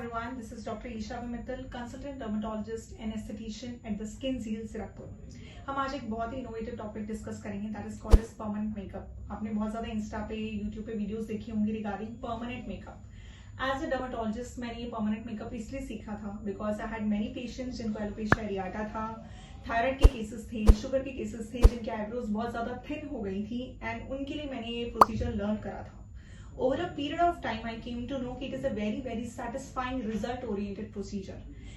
everyone, this is Dr. Isha Mittal, consultant dermatologist and esthetician at the Skin Zeal Sirapur. हम आज एक बहुत ही इनोवेटिव टॉपिक डिस्कस करेंगे that is called as permanent makeup. आपने बहुत ज्यादा इंस्टा पे यूट्यूब पे वीडियोस देखी होंगी regarding permanent makeup. As a dermatologist मैंने ये परमानेंट मेकअप इसलिए सीखा था because I had many patients जिनको एलोपेशिया एरियाटा था, थायराइड के केसेस थे, शुगर के केसेस थे, जिनके आईब्रोज बहुत ज्यादा थिन हो गई थी एंड उनके लिए मैंने ये प्रोसीजर लर्न करा था। Over a period of time, I came to know कि it is a very satisfying result oriented procedure.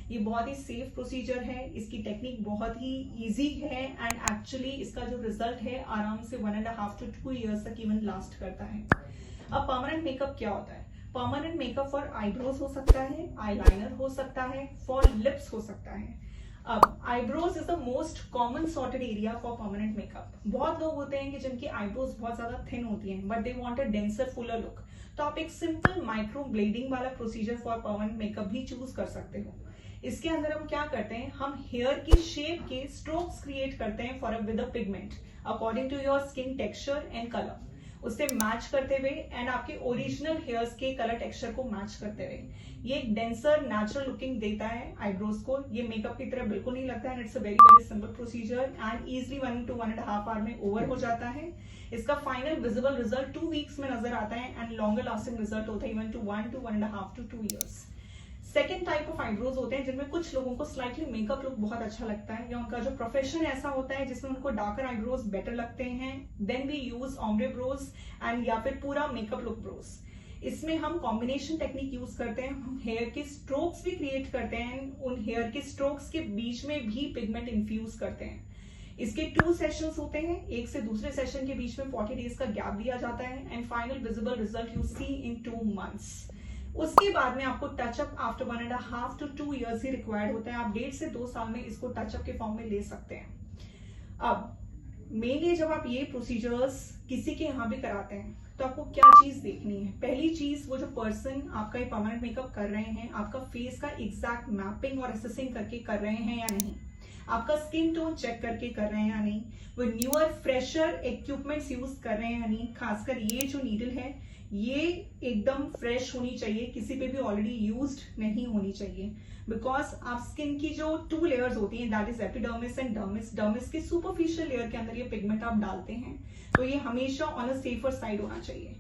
ये बहुत ही सेफ प्रोसीजर है, इसकी टेक्निक बहुत ही इजी है एंड एक्चुअली इसका जो रिजल्ट है आराम से 1.5 to 2 years तक इवन लास्ट करता है। अब परमानेंट मेकअप क्या होता है? परमानेंट मेकअप फॉर आईब्रोज हो सकता है, आईलाइनर हो सकता है, फॉर लिप्स हो सकता है। अब eyebrows is the most common sorted area for permanent makeup. बहुत लोग होते हैं कि जिनकी आईब्रोज बहुत ज्यादा थिन होती हैं but they want a denser Fuller look, तो आप एक सिंपल माइक्रो ब्लेडिंग वाला प्रोसीजर फॉर परमानेंट मेकअप भी चूज कर सकते हो। इसके अंदर हम क्या करते हैं, हम हेयर की शेप के स्ट्रोक्स क्रिएट करते हैं for with a pigment according to your skin texture and colour, उससे मैच करते हुए एंड आपके ओरिजिनल हेयर्स के कलर टेक्सचर को मैच करते हुए ये एक डेंसर नेचुरल लुकिंग देता है आईब्रोज को। ये मेकअप की तरह बिल्कुल नहीं लगता है, it's a very simple procedure and easily 1 to 1.5 hour में ओवर हो जाता है। इसका फाइनल विजिबल रिजल्ट 2 वीक्स में नजर आता है एंड लॉन्गर लास्टिंग रिजल्ट होता है even two 1 to 1.5 to 2 years। Second type of eyebrows होते हैं जिनमें कुछ लोगों को स्लाइटली मेकअप लुक बहुत अच्छा लगता है या उनका जो प्रोफेशन ऐसा होता है जिसमें उनको डार्कर आईब्रोज बेटर लगते हैं, then we use ombre brows and या फिर पूरा मेकअप लुक ब्रोज। इसमें हम कॉम्बिनेशन टेक्निक यूज करते हैं, हम हेयर के स्ट्रोक्स भी क्रिएट करते हैं, उन हेयर के स्ट्रोक्स के बीच में भी पिगमेंट इन्फ्यूज करते हैं। इसके 2 सेशंस होते हैं, एक से दूसरे सेशन के बीच में 40 डेज का गैप दिया जाता है and final visible result you see in 2 months। उसके बाद में आपको टचअप आफ्टर 1.5 to 2 years ही रिक्वायर्ड होता है। आप 1.5 से 2 साल में इसको टचअप के फॉर्म में ले सकते हैं। अब मेनली जब आप ये प्रोसीजर्स किसी के यहाँ भी कराते हैं तो आपको क्या चीज देखनी है? पहली चीज, वो जो पर्सन आपका ये परमानेंट मेकअप कर रहे हैं आपका फेस का एग्जैक्ट मैपिंग और असेसिंग करके कर रहे हैं या नहीं, आपका स्किन टोन चेक करके कर रहे हैं या नहीं, वो न्यूअर फ्रेशर इक्विपमेंट्स यूज कर रहे हैं या नहीं। खासकर ये जो नीडल है ये एकदम फ्रेश होनी चाहिए, किसी पे भी ऑलरेडी यूज्ड नहीं होनी चाहिए बिकॉज आप स्किन की जो 2 लेयर्स होती हैं that is epidermis and dermis, dermis के सुपरफिशियल लेयर के अंदर ये पिगमेंट आप डालते हैं तो ये हमेशा ऑन अ सेफर साइड होना चाहिए।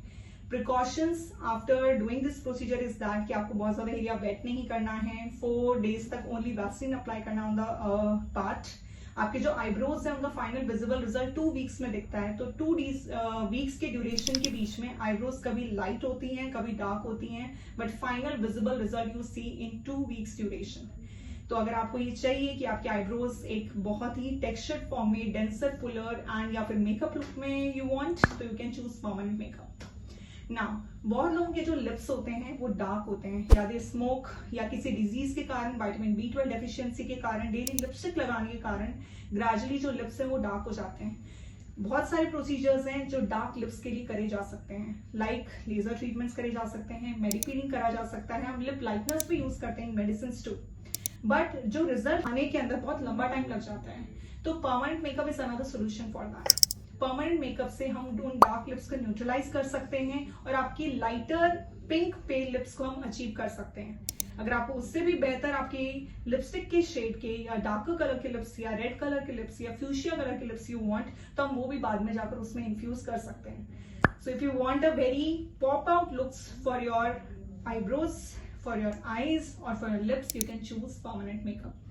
Precautions after doing this procedure is that कि आपको बहुत ज्यादा एरिया वेट नहीं करना है, 4 days तक ओनली वैक्सीन अप्लाई करना ऑन द पार्ट। आपके जो आईब्रोज है उनका फाइनल विजिबल रिजल्ट 2 वीक्स में दिखता है, तो 2 वीक्स के ड्यूरेशन के बीच में आईब्रोज कभी लाइट होती हैं कभी डार्क होती हैं but final visible result you see in 2 weeks duration. तो अगर आपको ये चाहिए कि आपके आईब्रोज एक बहुत ही टेक्सचर्ड फॉर्म में डेंसर फुलर एंड या फिर मेकअप लुक में यू वांट, तो you can choose permanent makeup. Now बहुत लोगों के जो लिप्स होते हैं वो डार्क होते हैं, या दे स्मोक या किसी डिजीज के कारण, विटामिन B12 डेफिशिएंसी के कारण, डेली लिपस्टिक लगाने के कारण ग्रेजुअली जो लिप्स है वो डार्क हो जाते हैं। बहुत सारे प्रोसीजर्स हैं जो डार्क लिप्स के लिए करे जा सकते हैं, लाइक लेजर ट्रीटमेंट्स करे जा सकते हैं, मेडिपीलिंग करा जा सकता है, हम लिप लाइटनर्स भी यूज करते हैं, मेडिसिन टू, बट जो रिजल्ट आने के अंदर बहुत लंबा टाइम लग जाता है। तो permanent makeup is another solution for that. Permanent makeup से हम उन डार्क लिप्स को न्यूट्रलाइज कर सकते हैं और आपकी लाइटर पिंक पेल लिप्स को हम अचीव कर सकते हैं। अगर आपको उससे भी बेहतर आपकी लिपस्टिक के शेड के या डार्कर कलर के लिप्स या रेड कलर के लिप्स या फ्यूशिया कलर के लिप्स यू वांट, तो हम वो भी बाद में जाकर उसमें इन्फ्यूज कर सकते हैं। So if you want a very pop out looks for your eyebrows, for your eyes और for your lips, you can choose permanent makeup.